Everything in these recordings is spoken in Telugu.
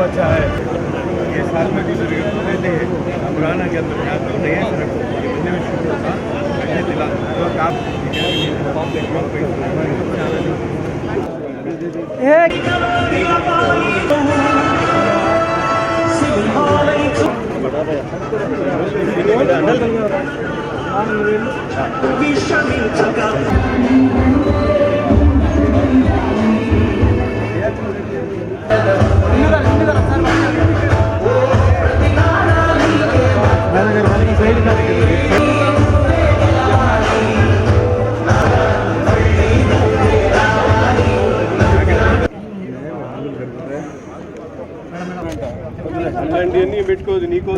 अच्छा है ये साल में भी रहते हैं पुराना के अंदर यहाँ तो नए दिला तो काम అలాంటివన్నీ పెట్టుకోదు నీకో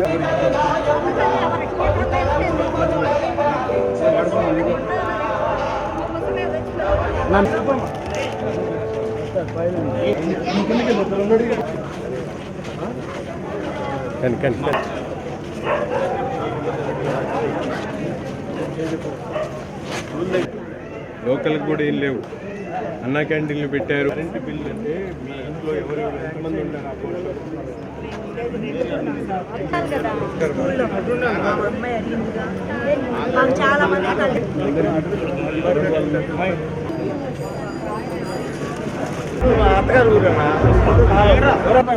లోకల్ కూడా ఏం లేవు అన్నా క్యాంటీన్లు పెట్టారు. కరెంటు బిల్లు అంటే మీ ఇంట్లో ఎవరెవరు ఎంతమంది ఉంటారు?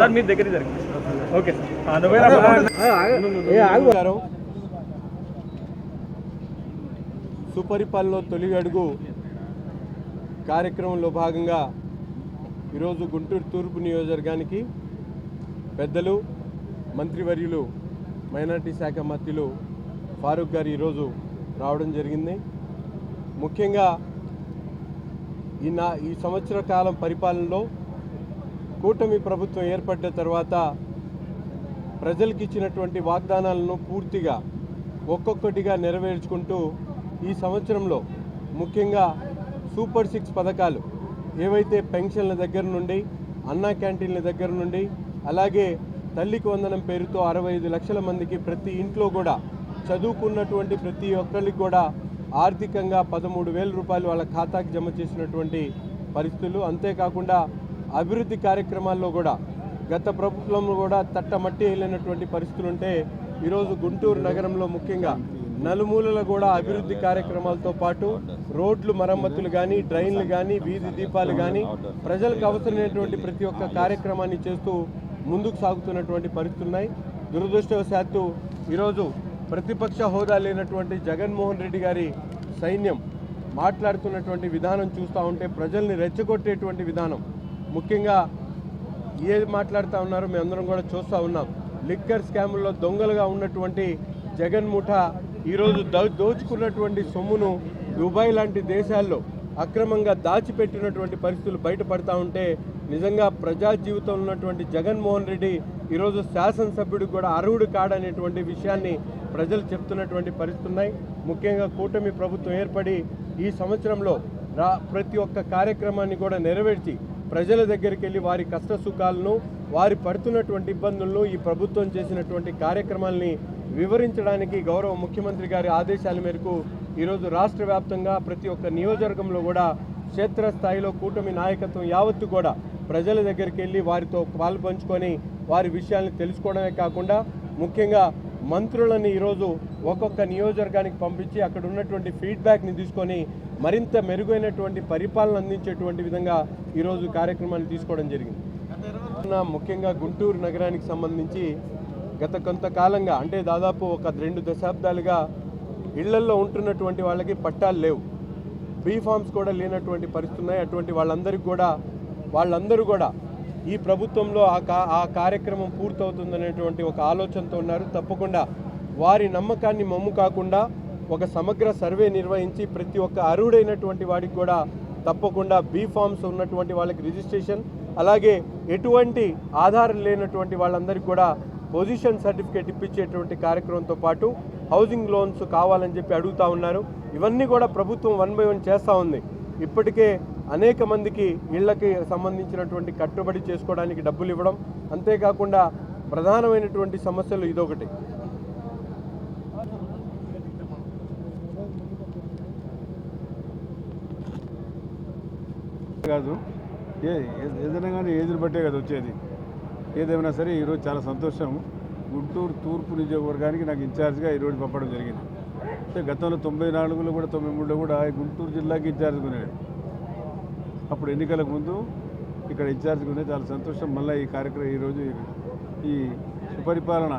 సార్ మీ దగ్గర జరిగింది. ఓకే సుపరిపాలనలో తొలి అడుగు కార్యక్రమంలో భాగంగా ఈరోజు గుంటూరు తూర్పు నియోజకవర్గానికి పెద్దలు మంత్రివర్యులు మైనార్టీ శాఖ మంత్రులు ఫారూక్ గారు ఈరోజు రావడం జరిగింది. ముఖ్యంగా ఈ సంవత్సర కాలం పరిపాలనలో కూటమి ప్రభుత్వం ఏర్పడ్డ తర్వాత ప్రజలకు ఇచ్చినటువంటి వాగ్దానాలను పూర్తిగా ఒక్కొక్కటిగా నెరవేర్చుకుంటూ ఈ సంవత్సరంలో ముఖ్యంగా సూపర్ 6 పథకాలు ఏవైతే పెన్షన్ల దగ్గర నుండి అన్నా క్యాంటీన్ల దగ్గర నుండి అలాగే తల్లికి వందనం పేరుతో 65 లక్షల మందికి ప్రతి ఇంట్లో కూడా చదువుకున్నటువంటి ప్రతి ఒక్కరికి కూడా ఆర్థికంగా 13,000 రూపాయలు వాళ్ళ ఖాతాకి జమ చేసినటువంటి పరిస్థితులు. అంతేకాకుండా అభివృద్ధి కార్యక్రమాల్లో కూడా గత ప్రభుత్వంలో కూడా తట్టమట్టి వెళ్ళినటువంటి పరిస్థితులు ఉంటే ఈరోజు గుంటూరు నగరంలో ముఖ్యంగా నలుమూలల కూడా అభివృద్ధి కార్యక్రమాలతో పాటు రోడ్లు మరమ్మతులు కానీ డ్రైన్లు కానీ వీధి దీపాలు కానీ ప్రజలకు అవసరమైనటువంటి ప్రతి ఒక్క కార్యక్రమాన్ని చేస్తూ ముందుకు సాగుతున్నటువంటి పరిస్థితులు ఉన్నాయి. దురదృష్టవశాత్తు ఈరోజు ప్రతిపక్ష హోదా లేనటువంటి జగన్మోహన్ రెడ్డి గారి సైన్యం మాట్లాడుతున్నటువంటి విధానం చూస్తూ ఉంటే ప్రజల్ని రెచ్చగొట్టేటువంటి విధానం. ముఖ్యంగా ఏది మాట్లాడుతూ ఉన్నారో మేమందరం కూడా చూస్తూ ఉన్నాం. లిక్కర్ స్కాముల్లో దొంగలుగా ఉన్నటువంటి జగన్ ముఠా ఈరోజు దోచుకున్నటువంటి సొమ్మును దుబాయ్ లాంటి దేశాల్లో అక్రమంగా దాచిపెట్టినటువంటి పరిస్థితులు బయటపడతా ఉంటే నిజంగా ప్రజా జీవితంలో ఉన్నటువంటి జగన్మోహన్ రెడ్డి ఈరోజు శాసనసభ్యుడికి కూడా అర్హుడు కాడనేటువంటి విషయాన్ని ప్రజలు చెప్తున్నటువంటి పరిస్థితులు ఉన్నాయి. ముఖ్యంగా కూటమి ప్రభుత్వం ఏర్పడి ఈ సంవత్సరంలో ప్రతి ఒక్క కార్యక్రమాన్ని కూడా నెరవేర్చి ప్రజల దగ్గరికి వెళ్ళి వారి కష్ట సుఖాలను వారి పడుతున్నటువంటి ఇబ్బందులను ఈ ప్రభుత్వం చేసినటువంటి కార్యక్రమాలని వివరించడానికి గౌరవ ముఖ్యమంత్రి గారి ఆదేశాల మేరకు ఈరోజు రాష్ట్ర వ్యాప్తంగా ప్రతి ఒక్క నియోజకవర్గంలో కూడా క్షేత్రస్థాయిలో కూటమి నాయకత్వం యావత్తు కూడా ప్రజల దగ్గరికి వెళ్ళి వారితో పాల్పంచుకొని వారి విషయాలను తెలుసుకోవడమే కాకుండా ముఖ్యంగా మంత్రులను ఈరోజు ఒక్కొక్క నియోజకవర్గానికి పంపించి అక్కడ ఉన్నటువంటి ఫీడ్బ్యాక్ని తీసుకొని మరింత మెరుగైనటువంటి పరిపాలన అందించేటువంటి విధంగా ఈరోజు కార్యక్రమాన్ని తీసుకోవడం జరిగింది. ముఖ్యంగా గుంటూరు నగరానికి సంబంధించి గత కొంతకాలంగా అంటే దాదాపు ఒక 2 దశాబ్దాలుగా ఇళ్లల్లో ఉంటున్నటువంటి వాళ్ళకి పట్టాలు లేవు, బీఫామ్స్ కూడా లేనటువంటి పరిస్థితులు ఉన్నాయి. అటువంటి వాళ్ళందరూ కూడా ఈ ప్రభుత్వంలో ఆ కార్యక్రమం పూర్తవుతుందనేటువంటి ఒక ఆలోచనతో ఉన్నారు. తప్పకుండా వారి నమ్మకాన్ని మమ్ము కాకుండా ఒక సమగ్ర సర్వే నిర్వహించి ప్రతి ఒక్క అర్హుడైనటువంటి వాడికి కూడా తప్పకుండా బీఫామ్స్ ఉన్నటువంటి వాళ్ళకి రిజిస్ట్రేషన్, అలాగే ఎటువంటి ఆధారం లేనటువంటి వాళ్ళందరికీ కూడా పొజిషన్ సర్టిఫికేట్ ఇప్పించేటువంటి కార్యక్రమంతో పాటు హౌసింగ్ లోన్స్ కావాలని చెప్పి అడుగుతూ ఉన్నారు. ఇవన్నీ కూడా ప్రభుత్వం 1 by 1 చేస్తూ ఉంది. ఇప్పటికే అనేక మందికి ఇళ్లకి సంబంధించినటువంటి కట్టుబడి చేసుకోవడానికి డబ్బులు ఇవ్వడం, అంతేకాకుండా ప్రధానమైనటువంటి సమస్యలు ఇదొకటి. కాదు ఏదైనా కానీ ఏజ్ని బట్టే కదా వచ్చేది. ఏదేమైనా సరే ఈరోజు చాలా సంతోషం. గుంటూరు తూర్పు నియోజకవర్గానికి నాకు ఇన్ఛార్జ్గా ఈరోజు పంపడం జరిగింది. అంటే గతంలో 94లో కూడా 93లో కూడా గుంటూరు జిల్లాకి ఇన్ఛార్జ్గా ఉన్నాడు. అప్పుడు ఎన్నికలకు ముందు ఇక్కడ ఇన్ఛార్జ్గా ఉండే చాలా సంతోషం. మళ్ళీ ఈ కార్యక్రమం ఈరోజు ఈ సుపరిపాలన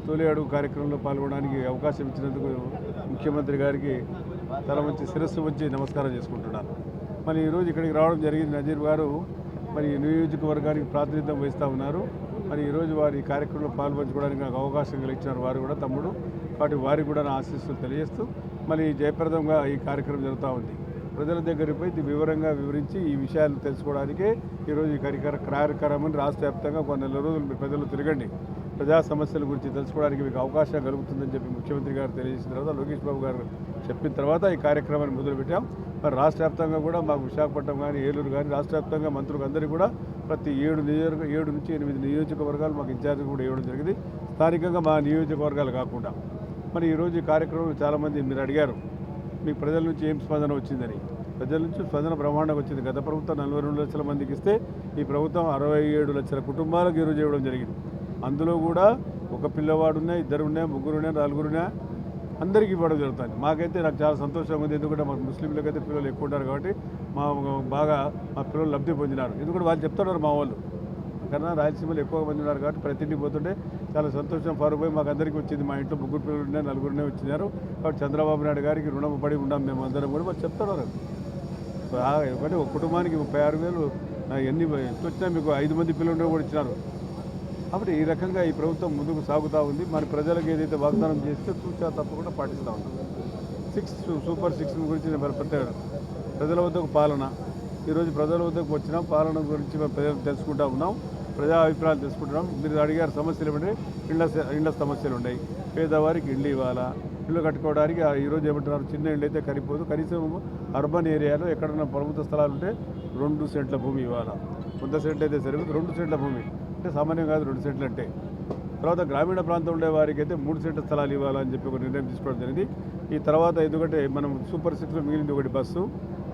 తొలి అడుగు కార్యక్రమంలో పాల్గొనడానికి అవకాశం ఇచ్చినందుకు ముఖ్యమంత్రి గారికి తల వంచి శిరస్సు వచ్చి నమస్కారం చేసుకుంటున్నాను. మరి ఈరోజు ఇక్కడికి రావడం జరిగింది. నజీర్ గారు మరి నియోజకవర్గానికి ప్రాతినిధ్యం వహిస్తూ ఉన్నారు. మరి ఈరోజు వారి కార్యక్రమంలో పాల్పంచుకోవడానికి నాకు అవకాశం కలిగించారు వారు కూడా తమ్ముడు. కాబట్టి వారికి కూడా నా ఆశీస్సులు తెలియజేస్తూ మరి జయప్రదంగా ఈ కార్యక్రమం జరుగుతూ ఉంది. ప్రజల దగ్గరికి పోయి వివరంగా వివరించి ఈ విషయాలు తెలుసుకోవడానికే ఈరోజు ఈ కార్యక్రమాన్ని రాష్ట్ర వ్యాప్తంగా కొన్ని నెల రోజులు మీ ప్రజలు తిరగండి, ప్రజా సమస్యల గురించి తెలుసుకోవడానికి మీకు అవకాశం కలుగుతుందని చెప్పి ముఖ్యమంత్రి గారు తెలియజేసిన తర్వాత లోకేష్ బాబు గారు చెప్పిన తర్వాత ఈ కార్యక్రమాన్ని మొదలుపెట్టాం. మరి రాష్ట్ర వ్యాప్తంగా కూడా మాకు విశాఖపట్నం కానీ ఏలూరు కానీ రాష్ట్ర వ్యాప్తంగా మంత్రులకు అందరికీ కూడా ప్రతి 7 నుంచి 8 నియోజకవర్గాలు మాకు ఇన్ఛార్జ్ కూడా ఇవ్వడం జరిగింది. స్థానికంగా మా నియోజకవర్గాలు కాకుండా మరి ఈరోజు ఈ కార్యక్రమం చాలామంది మీరు అడిగారు మీకు ప్రజల నుంచి ఏం స్పందన వచ్చిందని. ప్రజల నుంచి స్పందన బ్రహ్మాండంగా వచ్చింది. గత ప్రభుత్వం 42 లక్షల మందికి ఇస్తే ఈ ప్రభుత్వం 67 లక్షల కుటుంబాలకు ఈరోజు ఇవ్వడం జరిగింది. అందులో కూడా ఒక పిల్లవాడు ఉన్నా, ఇద్దరు ఉన్నా, ముగ్గురు ఉన్నా, నలుగురు ఉన్నా అందరికీ ఇవ్వడం జరుగుతుంది. మాకైతే నాకు చాలా సంతోషంగా ఉంది. ఎందుకంటే మా ముస్లింలకైతే పిల్లలు ఎక్కువ ఉంటారు కాబట్టి మా పిల్లలు లబ్ధి పొందినారు. ఎందుకంటే వాళ్ళు చెప్తున్నారు మా వాళ్ళు కన్నా రాయలసీమలో ఎక్కువ మంది ఉన్నారు కాబట్టి ప్రతి ఇంటికి పోతుంటే చాలా సంతోషం. ఫారూక్ భాయ్ మాకు అందరికీ వచ్చింది. మా ఇంట్లో ముగ్గురు పిల్లలు ఉన్నాయి, నలుగురునే వచ్చినారు కాబట్టి చంద్రబాబు నాయుడు గారికి రుణం పడి ఉన్నాం మేము అందరం కూడా వాళ్ళు చెప్తున్నారు. ఎందుకంటే ఒక కుటుంబానికి 36,000 ఎన్ని వచ్చినా మీకు 5 మంది పిల్లలు కూడా ఇచ్చినారు. కాబట్టి ఈ రకంగా ఈ ప్రభుత్వం ముందుకు సాగుతూ ఉంది. మన ప్రజలకు ఏదైతే వాగ్దానం చేస్తే తూచా తప్పకుండా పాటిస్తూ ఉన్నాం. సూపర్ 6 గురించి నేను ప్రత్యేక ప్రజల వద్దకు పాలన ఈరోజు ప్రజల వద్దకు వచ్చినాం. పాలన గురించి మేము ప్రజలు తెలుసుకుంటూ ఉన్నాం, ప్రజా అభిప్రాయాలు తెలుసుకుంటున్నాం. మీరు అడిగారు సమస్యలు ఏమంటే ఇళ్ళ సమస్యలు ఉన్నాయి. పేదవారికి ఇళ్ళు ఇవ్వాలా, ఇల్లు కట్టుకోవడానికి ఈరోజు ఏమంటున్నారు చిన్న ఇళ్ళు అయితే సరిపోదు, కనీసం అర్బన్ ఏరియాలో ఎక్కడన్నా ప్రభుత్వ స్థలాలు ఉంటే 2 సెంట్ల భూమి ఇవ్వాలా. 100 సెంట్లు అయితే సరిపోదు, 2 సెంట్ల భూమి అంటే సామాన్యం కాదు 2 సెంట్లు అంటే. తర్వాత గ్రామీణ ప్రాంతం ఉండే వారికి అయితే 3 సెంట్ల స్థలాలు ఇవ్వాలని చెప్పి ఒక నిర్ణయం తీసుకోవడం జరిగింది. ఈ తర్వాత ఎందుకంటే మనం సూపర్ 6లో మిగిలింది ఒకటి బస్సు.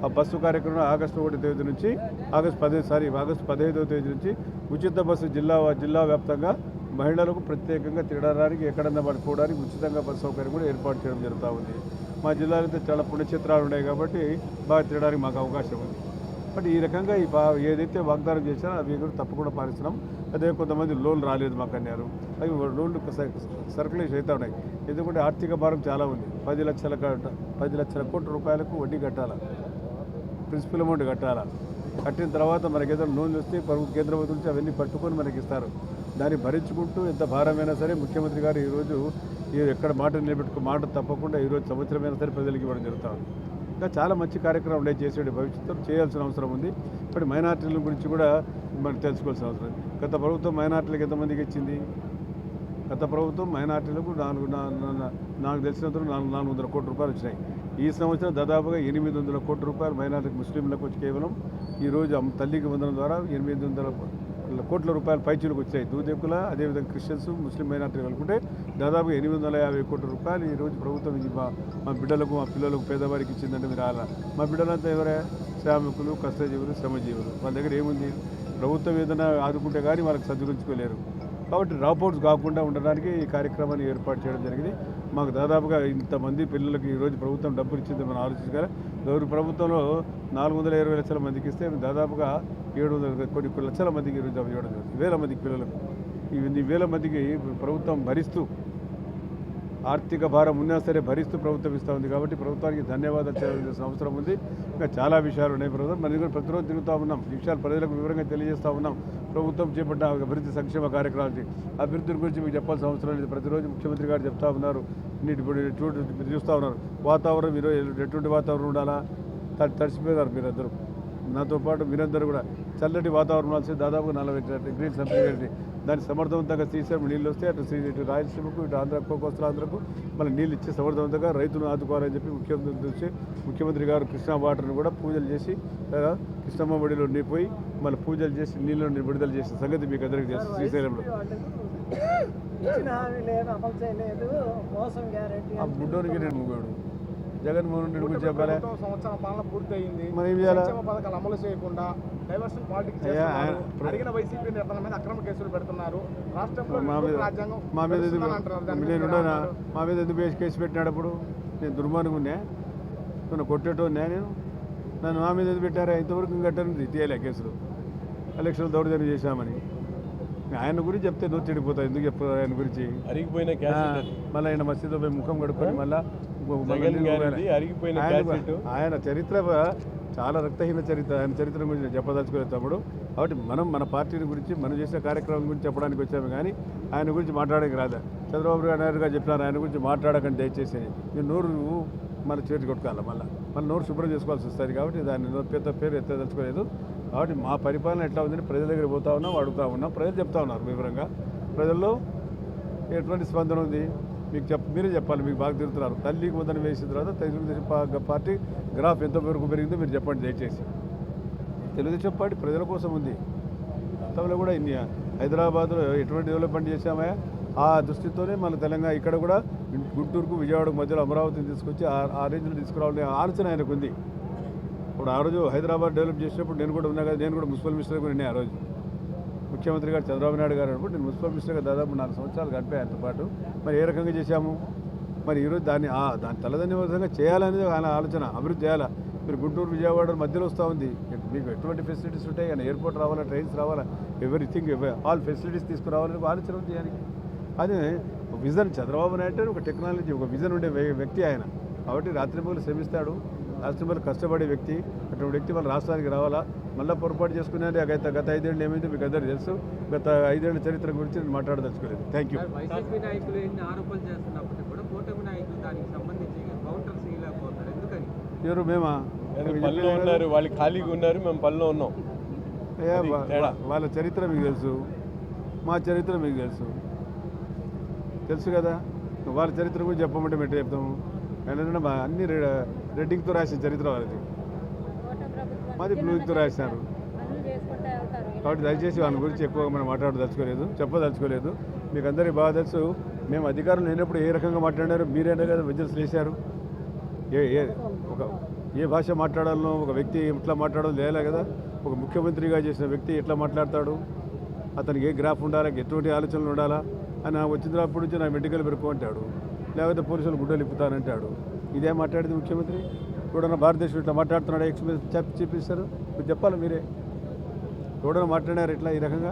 ఆ బస్సు కార్యక్రమం ఆగస్టు 1వ తేదీ నుంచి ఆగస్టు 15వ తేదీ నుంచి ఉచిత బస్సు జిల్లా వ్యాప్తంగా మహిళలకు ప్రత్యేకంగా తిరగడానికి ఎక్కడన్నా పడుకోవడానికి ఉచితంగా బస్సు సౌకర్యం కూడా ఏర్పాటు చేయడం జరుగుతూ ఉంది. మా జిల్లాలో అయితే చాలా పుణ్యక్షేత్రాలు ఉన్నాయి కాబట్టి బాగా తిరగడానికి మాకు అవకాశం ఉంది. బట్ ఈ రకంగా ఏదైతే వాగ్దానం చేశారో అవి కూడా తప్పకుండా పాలిస్తున్నాం. అదే కొంతమంది లోన్లు రాలేదు మాకు అన్నారు. అవి లోన్లు సర్కులేషన్ అవుతూ ఉన్నాయి. ఎందుకంటే ఆర్థిక భారం చాలా ఉంది. 10 లక్షల కోట్ల రూపాయలకు వడ్డీ కట్టాలా, ప్రిన్సిపల్ అమౌంట్ కట్టాలా. కట్టిన తర్వాత మనకి ఏదైనా లోన్లు వస్తే కేంద్ర ప్రభుత్వం నుంచి అవన్నీ పట్టుకొని మనకి ఇస్తారు. దాన్ని భరించుకుంటూ ఎంత భారమైనా సరే ముఖ్యమంత్రి గారు ఈరోజు ఎక్కడ మాట నిలబెట్టుకో మాట తప్పకుండా ఈరోజు సంవత్సరమైనా సరే ప్రజలకు ఇవ్వడం జరుగుతుంది. ఇంకా చాలా మంచి కార్యక్రమం చేసేటి భవిష్యత్తులో చేయాల్సిన అవసరం ఉంది. ఇప్పుడు మైనార్టీల గురించి కూడా మనకు తెలుసుకోవాల్సిన అవసరం ఉంది. గత ప్రభుత్వం మైనార్టీలకు ఎంతమందికి ఇచ్చింది? గత ప్రభుత్వం మైనార్టీలకు నాకు తెలిసినంత 400 కోట్ల రూపాయలు వచ్చినాయి. ఈ సంవత్సరం దాదాపుగా 800 కోట్ల రూపాయలు మైనార్టీ ముస్లింలకు వచ్చి కేవలం ఈరోజు తల్లికి వందనం ద్వారా 800 కోట్ల రూపాయలు పైచీలకు వచ్చాయి. దూదెక్కుల అదేవిధంగా క్రిస్టియన్స్ ముస్లిం మైనార్టీ అనుకుంటే దాదాపు 850 కోట్ల రూపాయలు ఈరోజు ప్రభుత్వం మా బిడ్డలకు మా పిల్లలకు పేదవారికి ఇచ్చిందంటే మీరు అలా మా బిడ్డలంతా ఎవరే శ్రామికులు, కష్టజీవులు, శ్రమజీవులు. వాళ్ళ దగ్గర ఏముంది? ప్రభుత్వం ఏదైనా ఆదుకుంటే కానీ వాళ్ళకి సర్దుకుంచుకోలేరు. కాబట్టి డ్రాప్అవుట్స్ కాకుండా ఉండడానికి ఈ కార్యక్రమాన్ని ఏర్పాటు చేయడం జరిగింది. మాకు దాదాపుగా ఇంతమంది పిల్లలకి ఈరోజు ప్రభుత్వం డబ్బులు ఇచ్చింది మనం ఆలోచించగల. గౌరవ ప్రభుత్వంలో 420 లక్షల మందికి ఇస్తే దాదాపుగా 700 కొన్ని లక్షల మందికి ఈరోజు ఇవ్వడం జరుగుతుంది. 1000 మందికి పిల్లలకు ఇన్ని 1000 మందికి ప్రభుత్వం భరిస్తూ ఆర్థిక భారం ఉన్నా సరే భరిస్తూ ప్రభుత్వం ఇస్తూ ఉంది. కాబట్టి ప్రభుత్వానికి ధన్యవాదాలు చేయాల్సిన అవసరం ఉంది. ఇంకా చాలా విషయాలు ఉన్నాయి. ప్రభుత్వం మన దగ్గర ప్రతిరోజు తిరుగుతూ ఉన్నాం, ఈ విషయాలు ప్రజలకు వివరంగా తెలియజేస్తూ ఉన్నాం. ప్రభుత్వం చేపట్టిన అభివృద్ధి సంక్షేమ కార్యక్రమాలకి అభివృద్ధి గురించి మీకు చెప్పాల్సిన అవసరం లేదు. ప్రతిరోజు ముఖ్యమంత్రి గారు చెప్తా ఉన్నారు. మీరు చూస్తూ ఉన్నారు వాతావరణం ఈరోజు ఎటువంటి వాతావరణం ఉండాలా. తడిసిపోయినారు మీరందరూ, నాతో పాటు మీరందరూ కూడా. చల్లటి వాతావరణం వలసి దాదాపు 40 డిగ్రీల సెంటీగ్రేడ్. దాన్ని సమర్థవంతంగా శ్రీశైలం నీళ్ళు వస్తే ఇటు రాయలసీమకు ఇటు ఆంధ్ర కోస్తాంధ్రకు మళ్ళీ నీళ్ళు ఇచ్చి సమర్థవంతంగా రైతులను ఆదుకోవాలని చెప్పి ముఖ్యమంత్రి గారు కృష్ణా వాటర్ను కూడా పూజలు చేసి కృష్ణమ్మ బడిలో పోయి మళ్ళీ పూజలు చేసి నీళ్ళని విడుదల చేసిన సంగతి మీకు అందరికీ తెలుసు. శ్రీశైలంలో ఆ బుడ్డోనికి నేను ముగ్గుడు జగన్మోహన్ రెడ్డి గురించి చెప్పాలి. సంవత్సరాల పాలన పూర్తయింది, మరి ఏం చేయాలి? పథకాలు అమలు చేయకుండా డైవర్షన్ పాలిటిక్స్ అడిగిన వైసీపీ నేతల మీద అక్రమ కేసులు పెడుతున్నారు. రాష్ట్రంలో మా మీద ఎందుకు కేసు పెట్టినాడు? అప్పుడు నేను దుర్మార్గున్నా, నన్ను కొట్టేటోన్నా, నన్ను మా మీద ఎందుకు పెట్టారా? ఇంతవరకు కట్టాను తీయాలి కేసులు. ఎలక్షన్లు దౌర్జన్యం చేశామని ఆయన గురించి చెప్తే నువ్వు చెడిపోతావు. ఎందుకు చెప్తారు ఆయన గురించి? అరిగిపోయిన మళ్ళీ ఆయన మసీదులో పోయి ముఖం కడుక్కొని మళ్ళీ ఆయన చరిత్ర చాలా రక్తహీన చరిత్ర. ఆయన చరిత్ర గురించి నేను చెప్పదలుచుకోలేదు తమ్ముడు. కాబట్టి మనం మన పార్టీని గురించి మనం చేసిన కార్యక్రమం గురించి చెప్పడానికి వచ్చాము కానీ ఆయన గురించి మాట్లాడడానికి రాదా. చంద్రబాబు నాయుడు గారు చెప్పినారు ఆయన గురించి మాట్లాడకండి దయచేసి. ఈ నోరు మన చేతి కొట్టుకోవాలి, మళ్ళీ నోరు శుభ్రం చేసుకోవాల్సి వస్తుంది. కాబట్టి దాన్ని పెద్ద పేరు ఎత్తదలుచుకోలేదు. కాబట్టి మా పరిపాలన ఎట్లా ఉందని ప్రజల దగ్గర పోతా ఉన్నాం, అడుగుతూ ఉన్నాం. ప్రజలు చెప్తా ఉన్నారు వివరంగా. ప్రజల్లో ఎటువంటి స్పందన ఉంది మీరే చెప్పాలి. మీకు బాగా తిరుగుతున్నారు. తల్లికి వందనం వేసిన తర్వాత తెలుగుదేశం పార్టీ గ్రాఫ్ ఎంత వరకు పెరిగిందో మీరు చెప్పండి దయచేసి. తెలుగుదేశం పార్టీ ప్రజల కోసం ఉంది. గతంలో కూడా ఇన్ని హైదరాబాద్లో ఎటువంటి డెవలప్మెంట్ చేశామా ఆ దృష్టితోనే మన తెలంగాణ ఇక్కడ కూడా గుంటూరుకు విజయవాడకు మధ్యలో అమరావతిని తీసుకొచ్చి ఆ రేంజ్లో తీసుకురావాలనే ఆలోచన ఆయనకు ఉంది. ఇప్పుడు ఆ రోజు హైదరాబాద్ డెవలప్ చేసినప్పుడు నేను కూడా ఉన్నా కదా, నేను కూడా మున్సిపల్ మినిస్టర్ కూడా ఆ రోజు ముఖ్యమంత్రి గారు చంద్రబాబు నాయుడు గారు అన్నప్పుడు నేను మున్సిపల్ మినిస్టర్గా దాదాపు 4 సంవత్సరాలు గడిపాను ఆయనతో పాటు. మరి ఏ రకంగా చేశాము, మరి ఈరోజు దాన్ని తలదన్నే విధంగా చేయాలనేది ఆయన ఆలోచన, అభివృద్ధి చేయాలా. మీరు గుంటూరు విజయవాడ మధ్యలో వస్తూ ఉంది, మీకు ఎటువంటి ఫెసిలిటీస్ ఉంటాయి, ఆయన ఎయిర్పోర్ట్ రావాలా, ట్రైన్స్ రావాలా, ఎవ్రీథింగ్ ఆల్ ఫెసిలిటీస్ తీసుకురావాలని ఒక ఆలోచన ఉంది ఆయనకి. అదే విజన్ చంద్రబాబు నాయుడు ఒక టెక్నాలజీ, ఒక విజన్ ఉండే వ్యక్తి ఆయన. కాబట్టి రాత్రింబగలు శ్రమిస్తాడు, రాత్రింబగలు కష్టపడే వ్యక్తి. అటువంటి వ్యక్తి వాళ్ళ రాష్ట్రానికి రావాలా. మళ్ళీ పొరపాటు చేసుకునేది గత 5 ఏళ్ళు ఏమైందో మీకు అందరికీ తెలుసు. గత 5 ఏళ్ల చరిత్ర గురించి నేను మాట్లాడదలుచుకోలేదు. Thank you. వైసీపీ నాయకులు ఎన్ని ఆరోపణలు చేస్తున్నప్పటికీ కూడా కూటమి నాయకులు దానికి సంబంధించి కౌంటర్స్ ఇవ్వలేకపోతున్నారు. ఎందుకని? ఎవరు మేమా? పనిలో ఉన్నారు, వాళ్ళు ఖాళీగా ఉన్నారు, మేము పనిలో ఉన్నాం. వాళ్ళ చరిత్ర మీకు తెలుసు, మా చరిత్ర మీకు తెలుసు కదా. వాళ్ళ చరిత్ర గురించి చెప్పమంటే మెట్ట చెప్తాము. ఏంటంటే అన్ని రెడ్డింగ్తో రాసిన చరిత్ర వాళ్ళది, మాది బ్లూతో రాసినారు. కాబట్టి దయచేసి వాళ్ళ గురించి ఎక్కువగా మనం చెప్పదలుచుకోలేదు. మీకు అందరికీ బాగా తెలుసు, మేము అధికారం లేనప్పుడు ఏ రకంగా మాట్లాడారు, మీరేనా కదా విజిల్స్ వేశారు. ఏ భాష మాట్లాడాలనో ఒక వ్యక్తి ఎట్లా మాట్లాడాలో తెలియాలి కదా. ఒక ముఖ్యమంత్రిగా చేసిన వ్యక్తి ఎట్లా మాట్లాడతాడు, అతనికి ఏ గ్రాఫ్ ఉండాలా, ఎటువంటి ఆలోచనలు ఉండాలా అని వచ్చినప్పటి నుంచి నా మెడికల్ పెరుకు అంటాడు, లేకపోతే పోలీసులు గుడ్డలు ఇప్పుతానంటాడు. ఇదే మాట్లాడేది ముఖ్యమంత్రి. ఎవడన్నా భారతదేశం ఇట్లా మాట్లాడుతున్నాడు, ఎక్స్పీరియన్స్ చూపిస్తారు. మీరు చెప్పాలి, మీరే ఎవడన్నా మాట్లాడారు ఇట్లా ఈ రకంగా.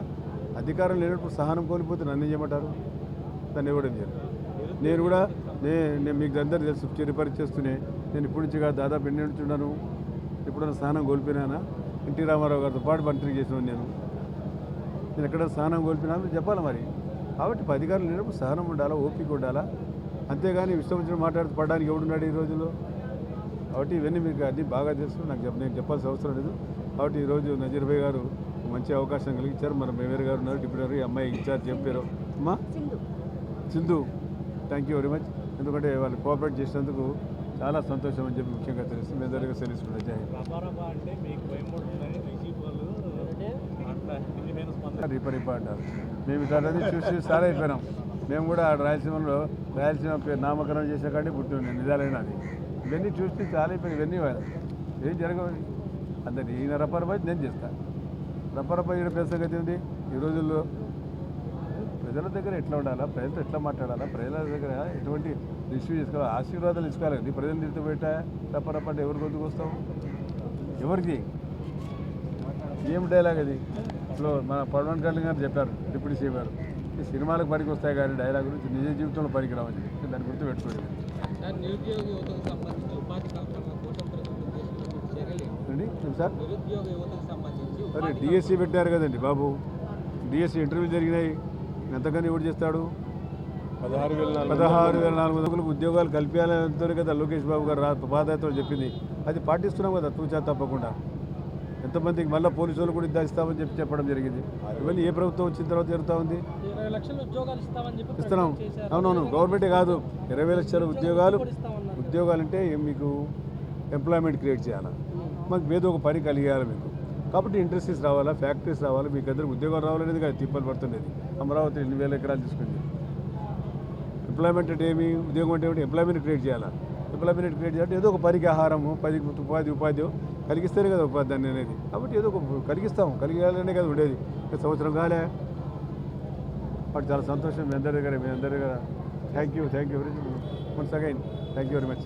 అధికారం లేనప్పుడు సహనం కోల్పోతే నన్ను ఏం చేయమంటారు, దాన్ని ఇవ్వడం చేయరు. నేను కూడా నేను మీకు అందరికీ తెలుసు, చిరుపరిచేస్తూనే నేను ఇప్పటి నుంచి కాదు దాదాపు ఎన్ని నుంచి ఉన్నాను. ఎప్పుడైనా స్నానం కోల్పోయినానా? ఎన్టీ రామారావు గారితో పాటు మంత్రి చేసినాను నేను ఎక్కడైనా స్నానం కోల్పోయినా మీరు చెప్పాలి మరి. కాబట్టి అధికారులు లేనప్పుడు సహనం ఉండాలా, ఓపిక ఉండాలా. అంతేగాని ఇష్టం వచ్చిన మాట్లాడుతూ పడడానికి ఎవడున్నాడు ఈ రోజుల్లో. కాబట్టి ఇవన్నీ మీకు అన్నీ బాగా తెలుసు, నేను చెప్పాల్సిన అవసరం లేదు. కాబట్టి ఈరోజు నజీర్ భాయ్ గారు మంచి అవకాశం కలిగించారు. మన మేయర్ గారు ఉన్నారు, డిప్యూటీ గారు, ఈ అమ్మాయి ఇన్ఛార్జ్ చెప్పారు అమ్మా Sindhu. Thank you very much. ఎందుకంటే వాళ్ళు కోఆపరేట్ చేసినందుకు చాలా సంతోషం అని చెప్పి ముఖ్యంగా తెలుసు. మీ అందరికీ తెలుసుకుంటే రిపరిపా అంటారు. మేము ఇట్లాంటిది చూసి చాలా అయిపోయినాం. మేము కూడా రాయలసీమ పేరు నామకరణం చేసే కాడి పుట్టింది నిజాలైన అది. ఇవన్నీ చూస్తే చాలా అయిపోయినాయి. ఇవన్నీ ఏం జరగవు. అందరి ఈయన రప్పరపై నేను చేస్తాను. రప్పరపై ఈయన ప్రసంగతి ఉంది. ఈ రోజుల్లో ప్రజల దగ్గర ఎట్లా ఉండాలా, ప్రజలతో ఎట్లా మాట్లాడాలా, ప్రజల దగ్గర ఎటువంటి రిసీవ్ చేసుకోవాలి, ఆశీర్వాదాలు ఇసుకోవాలి. నీ ప్రజలు తిరుగుతూ పెట్టా రప్పరప్ప అంటే ఎవరి గొంతుకు వస్తావు, ఎవరికి ఏం డైలాగ్ అది. ఇప్పుడు మన పవన్ కళ్యాణ్ గారు చెప్పారు, డిప్యూటీ సీఎం గారు, ఈ సినిమాలకు పనికి వస్తాయి కానీ డైలాగ్ గురించి నిజ జీవితంలో పనికి రావని చెప్పి దాని గురించి పెట్టుకోండి. నిరుద్యోగ యువతకు సంబంధించి ఉపాధి కల్పన కూటమి సార్ నిరుద్యోగ యువతకు సంబంధించి సరే డిఎస్సి పెట్టారు కదండి బాబు. డిఎస్సి ఇంటర్వ్యూలు జరిగినాయి. ఎంతకని ఎవరు చేస్తాడు? 16,400 ఉద్యోగాలు కల్పించాలని కదా లోకేష్ బాబు గారు బాధ్యతలు చెప్పింది. అది పాటిస్తున్నాం కదా తూచా తప్పకుండా. ఎంతమందికి మళ్ళీ పోలీసు వాళ్ళు కూడా ఇస్తామని చెప్పడం జరిగింది. ఇవన్నీ ఏ ప్రభుత్వం వచ్చిన తర్వాత జరుగుతూ ఉంది. 20 లక్షల ఉద్యోగాలు ఇస్తున్నాం. అవునవును, గవర్నమెంటే కాదు, 20 లక్షల ఉద్యోగాలు అంటే మీకు ఎంప్లాయ్మెంట్ క్రియేట్ చేయాలి. మాకు ఏదో ఒక పని కలిగేయాలి మీకు. కాబట్టి ఇండస్ట్రీస్ రావాలా, ఫ్యాక్టరీస్ రావాలి, మీకు అందరికి ఉద్యోగాలు రావాలనేది కాదు తిప్పలు పడుతుండేది. అమరావతి 8,000 ఎకరాలు తీసుకుంది. ఎంప్లాయ్మెంట్ అంటే ఏమి, ఉద్యోగం అంటే ఏమిటి, ఎంప్లాయ్మెంట్ క్రియేట్ చేయాలా. ఎంప్లాయ్మెంట్ క్రియేట్ చేయాలంటే ఏదో ఒక పనికి ఆహారము, ఉపాధి కలిగిస్తేనే కదా ఉపాధి అనేది. కాబట్టి ఏదో ఒక కలిగేయాలనే కదా ఉండేది. సంవత్సరం కాలే. కాబట్టి చాలా సంతోషం మీ అందరి దగ్గర thank you very much once again. Thank you very much.